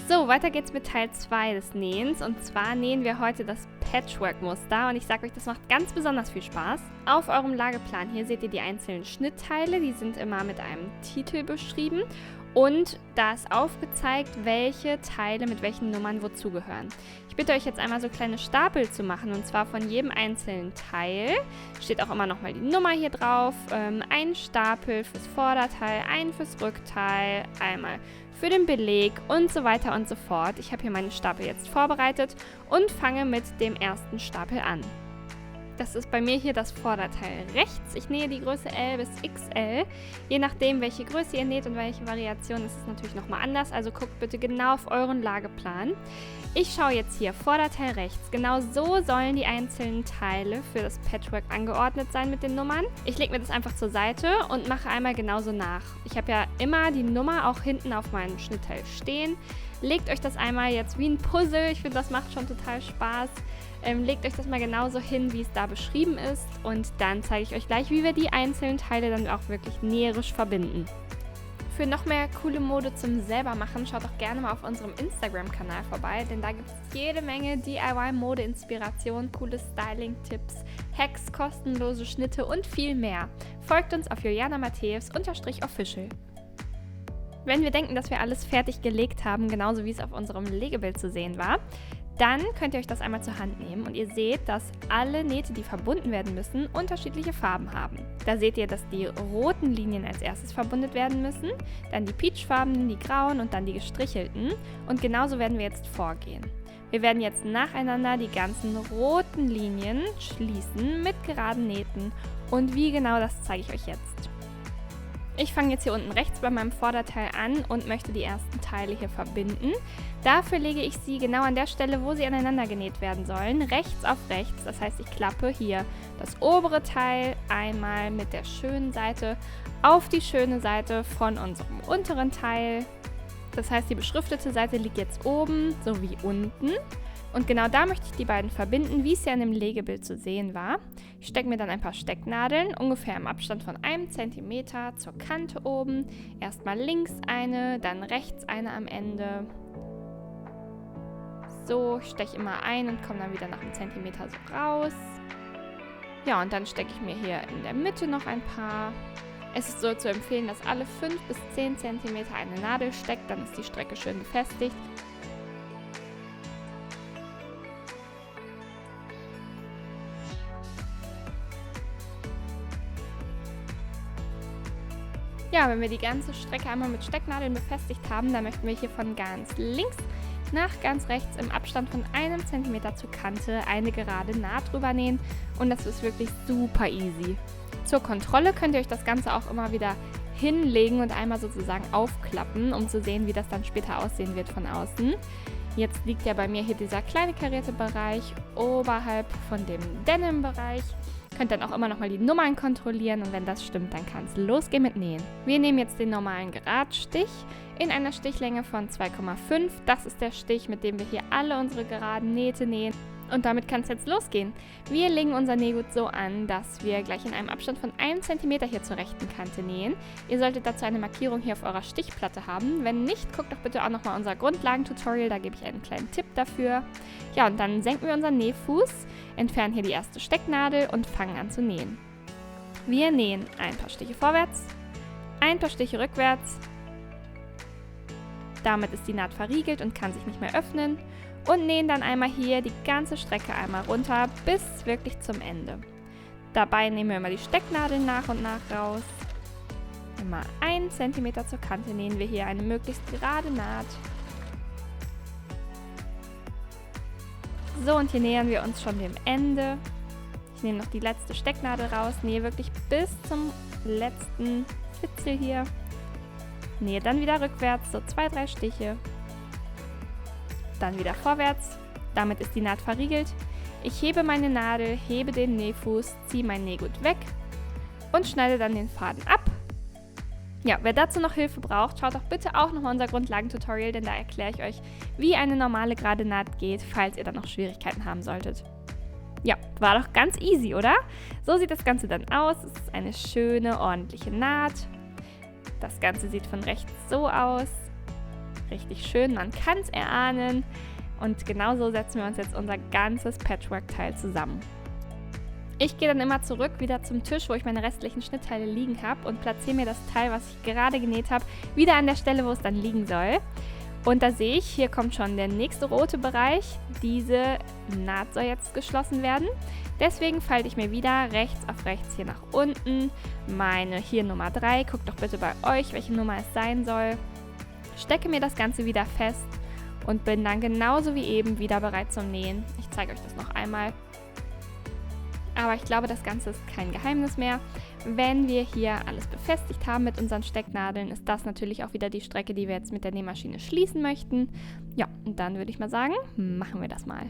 So, weiter geht's mit Teil 2 des Nähens und zwar nähen wir heute das Patchwork-Muster und ich sage euch, das macht ganz besonders viel Spaß. Auf eurem Lageplan hier seht ihr die einzelnen Schnittteile, die sind immer mit einem Titel beschrieben und da ist aufgezeigt, welche Teile mit welchen Nummern wozu gehören. Ich bitte euch jetzt einmal so kleine Stapel zu machen und zwar von jedem einzelnen Teil. Steht auch immer nochmal die Nummer hier drauf, ein Stapel fürs Vorderteil, ein fürs Rückteil, einmal für den Beleg und so weiter und so fort. Ich habe hier meine Stapel jetzt vorbereitet und fange mit dem ersten Stapel an. Das ist bei mir hier das Vorderteil rechts. Ich nähe die Größe L bis XL. Je nachdem, welche Größe ihr näht und welche Variation, ist es natürlich nochmal anders. Also guckt bitte genau auf euren Lageplan. Ich schaue jetzt hier Vorderteil rechts. Genau so sollen die einzelnen Teile für das Patchwork angeordnet sein mit den Nummern. Ich lege mir das einfach zur Seite und mache einmal genauso nach. Ich habe ja immer die Nummer auch hinten auf meinem Schnittteil stehen. Legt euch das einmal jetzt wie ein Puzzle. Ich finde, das macht schon total Spaß. Legt euch das mal genauso hin, wie es da beschrieben ist und dann zeige ich euch gleich, wie wir die einzelnen Teile dann auch wirklich näherisch verbinden. Für noch mehr coole Mode zum selbermachen, schaut doch gerne mal auf unserem Instagram-Kanal vorbei, denn da gibt es jede Menge DIY-Mode-Inspiration, coole Styling-Tipps, Hacks, kostenlose Schnitte und viel mehr. Folgt uns auf juliana_Matthäus_official. Wenn wir denken, dass wir alles fertig gelegt haben, genauso wie es auf unserem Legebild zu sehen war, dann könnt ihr euch das einmal zur Hand nehmen und ihr seht, dass alle Nähte, die verbunden werden müssen, unterschiedliche Farben haben. Da seht ihr, dass die roten Linien als erstes verbunden werden müssen, dann die peachfarbenen, die grauen und dann die gestrichelten. Und genauso werden wir jetzt vorgehen. Wir werden jetzt nacheinander die ganzen roten Linien schließen mit geraden Nähten. Und wie genau, das zeige ich euch jetzt. Ich fange jetzt hier unten rechts bei meinem Vorderteil an und möchte die ersten Teile hier verbinden. Dafür lege ich sie genau an der Stelle, wo sie aneinander genäht werden sollen, rechts auf rechts. Das heißt, ich klappe hier das obere Teil einmal mit der schönen Seite auf die schöne Seite von unserem unteren Teil. Das heißt, die beschriftete Seite liegt jetzt oben sowie unten. Und genau da möchte ich die beiden verbinden, wie es ja in dem Legebild zu sehen war. Ich stecke mir dann ein paar Stecknadeln, ungefähr im Abstand von 1 cm zur Kante oben. Erstmal links eine, dann rechts eine am Ende. So, ich steche immer ein und komme dann wieder nach einem Zentimeter so raus. Ja, und dann stecke ich mir hier in der Mitte noch ein paar. Es ist so zu empfehlen, dass alle 5 bis 10 cm eine Nadel steckt, dann ist die Strecke schön befestigt. Ja, wenn wir die ganze Strecke einmal mit Stecknadeln befestigt haben, dann möchten wir hier von ganz links nach ganz rechts im Abstand von 1 cm zur Kante eine gerade Naht drüber nähen und das ist wirklich super easy. Zur Kontrolle könnt ihr euch das Ganze auch immer wieder hinlegen und einmal sozusagen aufklappen, um zu sehen, wie das dann später aussehen wird von außen. Jetzt liegt ja bei mir hier dieser kleine karierte Bereich oberhalb von dem Denim-Bereich. Könnt dann auch immer nochmal die Nummern kontrollieren und wenn das stimmt, dann kann es losgehen mit Nähen. Wir nehmen jetzt den normalen Geradstich in einer Stichlänge von 2,5. Das ist der Stich, mit dem wir hier alle unsere geraden Nähte nähen. Und damit kann es jetzt losgehen. Wir legen unser Nähgut so an, dass wir gleich in einem Abstand von 1 cm hier zur rechten Kante nähen. Ihr solltet dazu eine Markierung hier auf eurer Stichplatte haben. Wenn nicht, guckt doch bitte auch nochmal unser Grundlagentutorial, da gebe ich einen kleinen Tipp dafür. Ja, und dann senken wir unseren Nähfuß, entfernen hier die erste Stecknadel und fangen an zu nähen. Wir nähen ein paar Stiche vorwärts, ein paar Stiche rückwärts. Damit ist die Naht verriegelt und kann sich nicht mehr öffnen. Und nähen dann einmal hier die ganze Strecke einmal runter bis wirklich zum Ende. Dabei nehmen wir immer die Stecknadeln nach und nach raus. Immer 1 cm zur Kante nähen wir hier eine möglichst gerade Naht. So, und hier nähern wir uns schon dem Ende. Ich nehme noch die letzte Stecknadel raus, nähe wirklich bis zum letzten Fitzel hier. Nähe dann wieder rückwärts, so 2-3 Stiche. Dann wieder vorwärts, damit ist die Naht verriegelt. Ich hebe meine Nadel, hebe den Nähfuß, ziehe mein Nähgut weg und schneide dann den Faden ab. Ja, wer dazu noch Hilfe braucht, schaut doch bitte auch nochmal unser Grundlagentutorial, denn da erkläre ich euch, wie eine normale gerade Naht geht, falls ihr dann noch Schwierigkeiten haben solltet. Ja, war doch ganz easy, oder? So sieht das Ganze dann aus. Es ist eine schöne, ordentliche Naht. Das Ganze sieht von rechts so aus. Richtig schön, man kann es erahnen. Und genauso setzen wir uns jetzt unser ganzes Patchwork-Teil zusammen. Ich gehe dann immer zurück wieder zum Tisch, wo ich meine restlichen Schnittteile liegen habe und platziere mir das Teil, was ich gerade genäht habe, wieder an der Stelle, wo es dann liegen soll. Und da sehe ich, hier kommt schon der nächste rote Bereich. Diese Naht soll jetzt geschlossen werden. Deswegen falte ich mir wieder rechts auf rechts hier nach unten meine hier Nummer 3. Guckt doch bitte bei euch, welche Nummer es sein soll. Stecke mir das Ganze wieder fest und bin dann genauso wie eben wieder bereit zum Nähen. Ich zeige euch das noch einmal. Aber ich glaube, das Ganze ist kein Geheimnis mehr. Wenn wir hier alles befestigt haben mit unseren Stecknadeln, ist das natürlich auch wieder die Strecke, die wir jetzt mit der Nähmaschine schließen möchten. Ja, und dann würde ich mal sagen, machen wir das mal.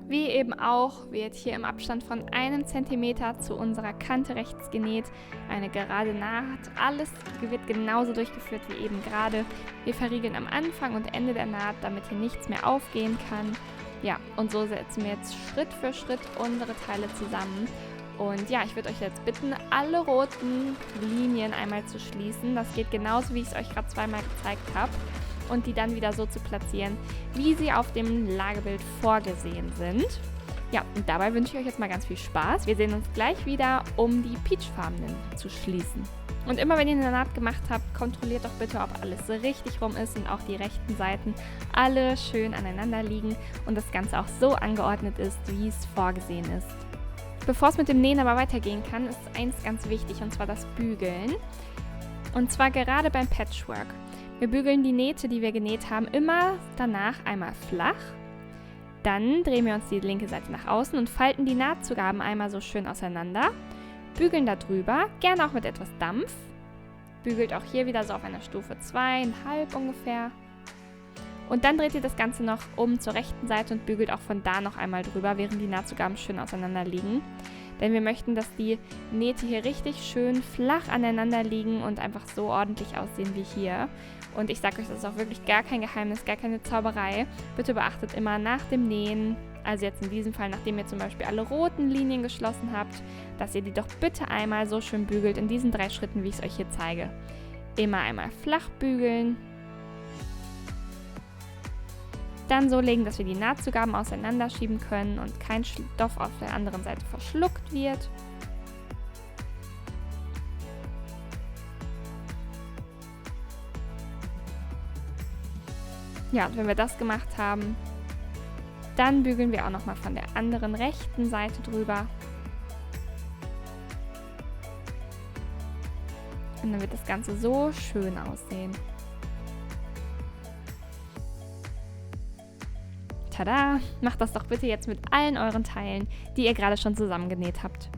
Wie eben auch wird hier im Abstand von 1 cm zu unserer Kante rechts genäht. Eine gerade Naht. Alles wird genauso durchgeführt wie eben gerade. Wir verriegeln am Anfang und Ende der Naht, damit hier nichts mehr aufgehen kann. Ja, und so setzen wir jetzt Schritt für Schritt unsere Teile zusammen. Und ja, ich würde euch jetzt bitten, alle roten Linien einmal zu schließen. Das geht genauso, wie ich es euch gerade zweimal gezeigt habe. Und die dann wieder so zu platzieren, wie sie auf dem Lagebild vorgesehen sind. Ja, und dabei wünsche ich euch jetzt mal ganz viel Spaß. Wir sehen uns gleich wieder, um die peachfarbenen zu schließen. Und immer wenn ihr eine Naht gemacht habt, kontrolliert doch bitte, ob alles richtig rum ist und auch die rechten Seiten alle schön aneinander liegen und das Ganze auch so angeordnet ist, wie es vorgesehen ist. Bevor es mit dem Nähen aber weitergehen kann, ist eins ganz wichtig, und zwar das Bügeln. Und zwar gerade beim Patchwork. Wir bügeln die Nähte, die wir genäht haben, immer danach einmal flach. Dann drehen wir uns die linke Seite nach außen und falten die Nahtzugaben einmal so schön auseinander. Bügeln da drüber, gerne auch mit etwas Dampf. Bügelt auch hier wieder so auf einer Stufe 2,5 ungefähr. Und dann dreht ihr das Ganze noch um zur rechten Seite und bügelt auch von da noch einmal drüber, während die Nahtzugaben schön auseinander liegen. Denn wir möchten, dass die Nähte hier richtig schön flach aneinander liegen und einfach so ordentlich aussehen wie hier. Und ich sage euch, das ist auch wirklich gar kein Geheimnis, gar keine Zauberei. Bitte beachtet immer nach dem Nähen, also jetzt in diesem Fall, nachdem ihr zum Beispiel alle roten Linien geschlossen habt, dass ihr die doch bitte einmal so schön bügelt in diesen 3 Schritten, wie ich es euch hier zeige. Immer einmal flach bügeln. Dann so legen, dass wir die Nahtzugaben auseinanderschieben können und kein Stoff auf der anderen Seite verschluckt wird. Ja, und wenn wir das gemacht haben, dann bügeln wir auch nochmal von der anderen rechten Seite drüber. Und dann wird das Ganze so schön aussehen. Tada! Macht das doch bitte jetzt mit allen euren Teilen, die ihr gerade schon zusammengenäht habt.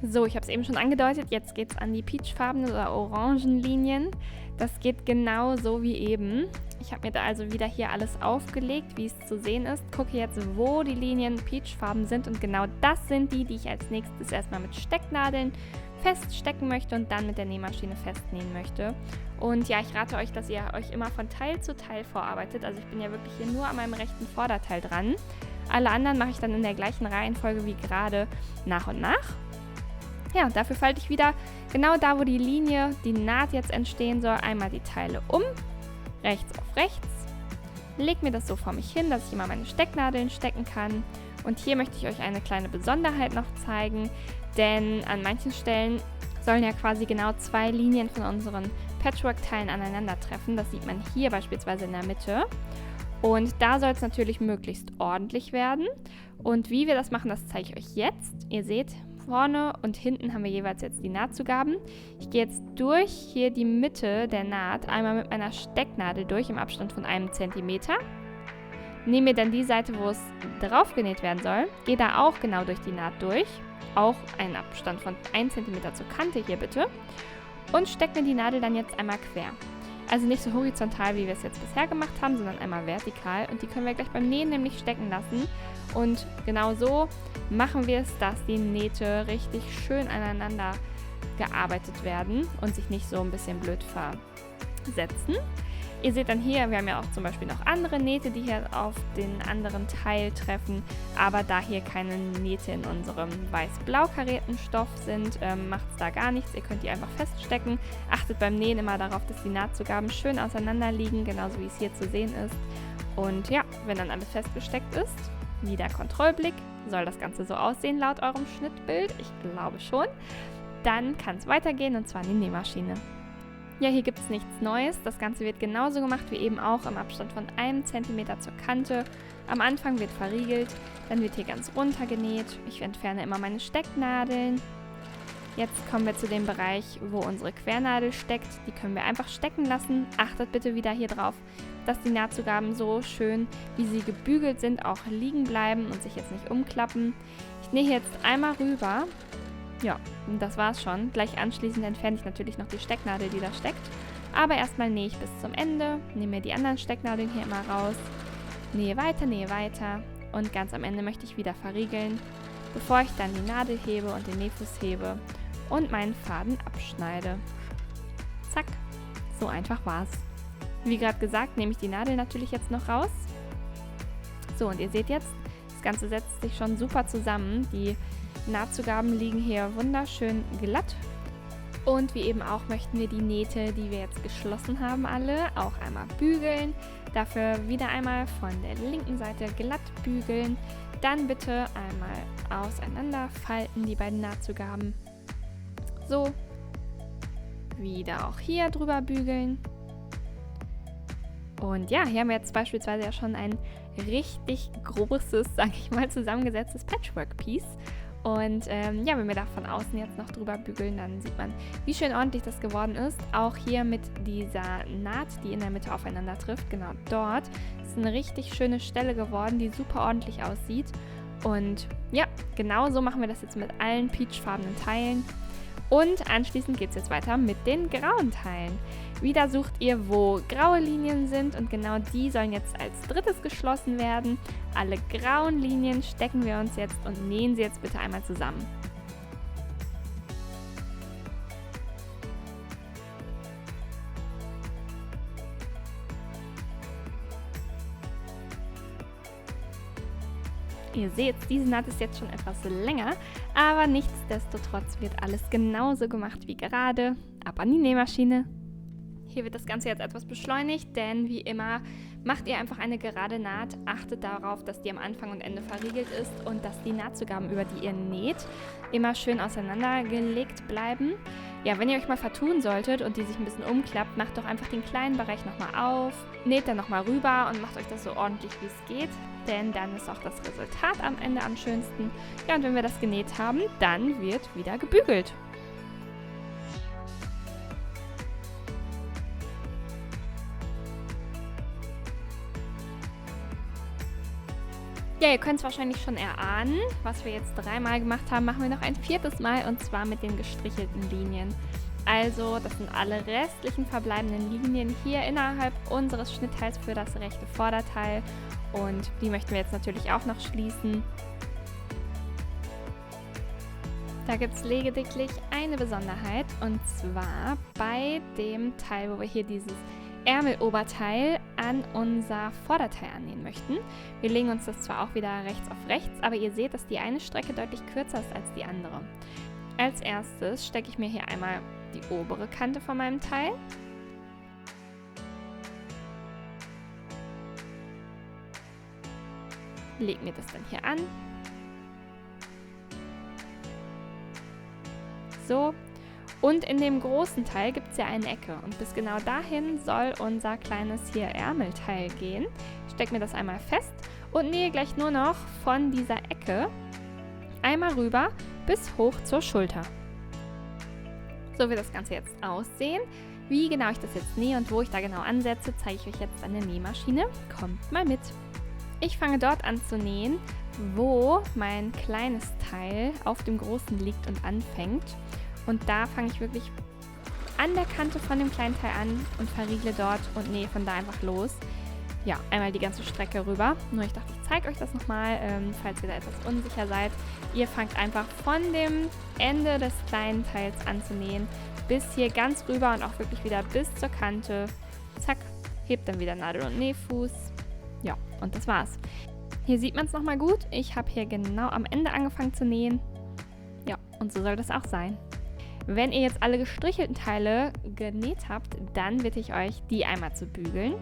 So, ich habe es eben schon angedeutet, jetzt geht es an die peachfarbenen oder orangen Linien. Das geht genau so wie eben. Ich habe mir da also wieder hier alles aufgelegt, wie es zu sehen ist. Gucke jetzt, wo die Linien peachfarben sind, und genau das sind die, die ich als nächstes erstmal mit Stecknadeln feststecken möchte und dann mit der Nähmaschine festnähen möchte. Und ja, ich rate euch, dass ihr euch immer von Teil zu Teil vorarbeitet. Also ich bin ja wirklich hier nur an meinem rechten Vorderteil dran. Alle anderen mache ich dann in der gleichen Reihenfolge wie gerade nach und nach. Ja, und dafür falte ich wieder genau da, wo die Linie, die Naht jetzt entstehen soll, einmal die Teile um, rechts auf rechts. Leg mir das so vor mich hin, dass ich immer meine Stecknadeln stecken kann. Und hier möchte ich euch eine kleine Besonderheit noch zeigen, denn an manchen Stellen sollen ja quasi genau 2 Linien von unseren Patchwork-Teilen aneinandertreffen. Das sieht man hier beispielsweise in der Mitte. Und da soll es natürlich möglichst ordentlich werden. Und wie wir das machen, das zeige ich euch jetzt. Ihr seht, vorne und hinten haben wir jeweils jetzt die Nahtzugaben. Ich gehe jetzt durch hier die Mitte der Naht einmal mit meiner Stecknadel durch im Abstand von 1 cm. Nehme mir dann die Seite, wo es drauf genäht werden soll, gehe da auch genau durch die Naht durch, auch einen Abstand von 1 cm zur Kante hier bitte, und stecke mir die Nadel dann jetzt einmal quer. Also nicht so horizontal, wie wir es jetzt bisher gemacht haben, sondern einmal vertikal, und die können wir gleich beim Nähen nämlich stecken lassen. Und genau so machen wir es, dass die Nähte richtig schön aneinander gearbeitet werden und sich nicht so ein bisschen blöd versetzen. Ihr seht dann hier, wir haben ja auch zum Beispiel noch andere Nähte, die hier auf den anderen Teil treffen, aber da hier keine Nähte in unserem weiß-blau karierten Stoff sind, macht es da gar nichts. Ihr könnt die einfach feststecken. Achtet beim Nähen immer darauf, dass die Nahtzugaben schön auseinander liegen, genauso wie es hier zu sehen ist. Und ja, wenn dann alles festgesteckt ist, wieder Kontrollblick. Soll das Ganze so aussehen laut eurem Schnittbild? Ich glaube schon. Dann kann es weitergehen und zwar in die Nähmaschine. Ja, hier gibt es nichts Neues. Das Ganze wird genauso gemacht wie eben auch im Abstand von 1 cm zur Kante. Am Anfang wird verriegelt, dann wird hier ganz runter genäht. Ich entferne immer meine Stecknadeln. Jetzt kommen wir zu dem Bereich, wo unsere Quernadel steckt. Die können wir einfach stecken lassen. Achtet bitte wieder hier drauf, dass die Nahtzugaben so schön, wie sie gebügelt sind, auch liegen bleiben und sich jetzt nicht umklappen. Ich nähe jetzt einmal rüber. Ja, und das war's schon. Gleich anschließend entferne ich natürlich noch die Stecknadel, die da steckt. Aber erstmal nähe ich bis zum Ende, nehme mir die anderen Stecknadeln hier immer raus, nähe weiter und ganz am Ende möchte ich wieder verriegeln, bevor ich dann die Nadel hebe und den Nähfuß hebe und meinen Faden abschneide. Zack, so einfach war's. Wie gerade gesagt, nehme ich die Nadel natürlich jetzt noch raus. So, und ihr seht jetzt, das Ganze setzt sich schon super zusammen. Die Nahtzugaben liegen hier wunderschön glatt. Und wie eben auch möchten wir die Nähte, die wir jetzt geschlossen haben, alle auch einmal bügeln. Dafür wieder einmal von der linken Seite glatt bügeln. Dann bitte einmal auseinanderfalten, die beiden Nahtzugaben. So. Wieder auch hier drüber bügeln. Und ja, hier haben wir jetzt beispielsweise ja schon ein richtig großes, sag ich mal, zusammengesetztes Patchwork-Piece. Und ja, wenn wir da von außen jetzt noch drüber bügeln, dann sieht man, wie schön ordentlich das geworden ist. Auch hier mit dieser Naht, die in der Mitte aufeinander trifft, genau dort, ist eine richtig schöne Stelle geworden, die super ordentlich aussieht. Und ja, genau so machen wir das jetzt mit allen peachfarbenen Teilen. Und anschließend geht es jetzt weiter mit den grauen Teilen. Wieder sucht ihr, wo graue Linien sind und genau die sollen jetzt als drittes geschlossen werden. Alle grauen Linien stecken wir uns jetzt und nähen sie jetzt bitte einmal zusammen. Ihr seht, diese Naht ist jetzt schon etwas länger, aber nichtsdestotrotz wird alles genauso gemacht wie gerade. Ab an die Nähmaschine. Hier wird das Ganze jetzt etwas beschleunigt, denn wie immer macht ihr einfach eine gerade Naht. Achtet darauf, dass die am Anfang und Ende verriegelt ist und dass die Nahtzugaben, über die ihr näht, immer schön auseinandergelegt bleiben. Ja, wenn ihr euch mal vertun solltet und die sich ein bisschen umklappt, macht doch einfach den kleinen Bereich nochmal auf, näht dann nochmal rüber und macht euch das so ordentlich wie es geht, denn dann ist auch das Resultat am Ende am schönsten. Ja, und wenn wir das genäht haben, dann wird wieder gebügelt. Ja, ihr könnt es wahrscheinlich schon erahnen, was wir jetzt 3-mal gemacht haben, machen wir noch ein 4. Mal und zwar mit den gestrichelten Linien. Also, das sind alle restlichen verbleibenden Linien hier innerhalb unseres Schnittteils für das rechte Vorderteil und die möchten wir jetzt natürlich auch noch schließen. Da gibt es lediglich eine Besonderheit und zwar bei dem Teil, wo wir hier dieses Ärmeloberteil an unser Vorderteil annähen möchten. Wir legen uns das zwar auch wieder rechts auf rechts, aber ihr seht, dass die eine Strecke deutlich kürzer ist als die andere. Als erstes stecke ich mir hier einmal die obere Kante von meinem Teil. Leg mir das dann hier an. So. Und in dem großen Teil gibt es ja eine Ecke und bis genau dahin soll unser kleines hier Ärmelteil gehen. Ich stecke mir das einmal fest und nähe gleich nur noch von dieser Ecke einmal rüber bis hoch zur Schulter. So wird das Ganze jetzt aussehen. Wie genau ich das jetzt nähe und wo ich da genau ansetze, zeige ich euch jetzt an der Nähmaschine. Kommt mal mit. Ich fange dort an zu nähen, wo mein kleines Teil auf dem großen liegt und anfängt. Und da fange ich wirklich an der Kante von dem kleinen Teil an und verriegle dort und nähe von da einfach los. Ja, einmal die ganze Strecke rüber. Nur ich dachte, ich zeige euch das nochmal, falls ihr da etwas unsicher seid. Ihr fangt einfach von dem Ende des kleinen Teils an zu nähen, bis hier ganz rüber und auch wirklich wieder bis zur Kante. Zack, hebt dann wieder Nadel und Nähfuß. Ja, und das war's. Hier sieht man es nochmal gut. Ich habe hier genau am Ende angefangen zu nähen. Ja, und so soll das auch sein. Wenn ihr jetzt alle gestrichelten Teile genäht habt, dann bitte ich euch, die einmal zu bügeln.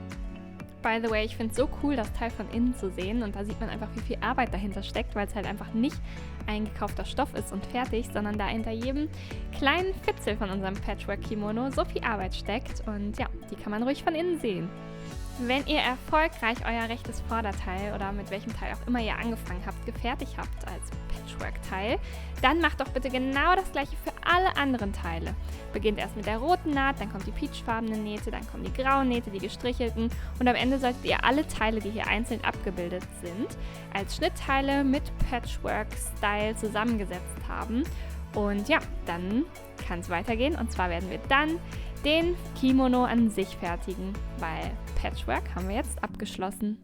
By the way, ich finde es so cool, das Teil von innen zu sehen und da sieht man einfach, wie viel Arbeit dahinter steckt, weil es halt einfach nicht eingekaufter Stoff ist und fertig, sondern da hinter jedem kleinen Fitzel von unserem Patchwork-Kimono so viel Arbeit steckt und ja, die kann man ruhig von innen sehen. Wenn ihr erfolgreich euer rechtes Vorderteil oder mit welchem Teil auch immer ihr angefangen habt, gefertigt habt als Patchwork-Teil, dann macht doch bitte genau das gleiche für alle anderen Teile. Beginnt erst mit der roten Naht, dann kommt die peachfarbene Nähte, dann kommen die grauen Nähte, die gestrichelten und am Ende solltet ihr alle Teile, die hier einzeln abgebildet sind, als Schnittteile mit Patchwork-Style zusammengesetzt haben. Und ja, dann kann es weitergehen und zwar werden wir dann den Kimono an sich fertigen, weil Patchwork haben wir jetzt abgeschlossen.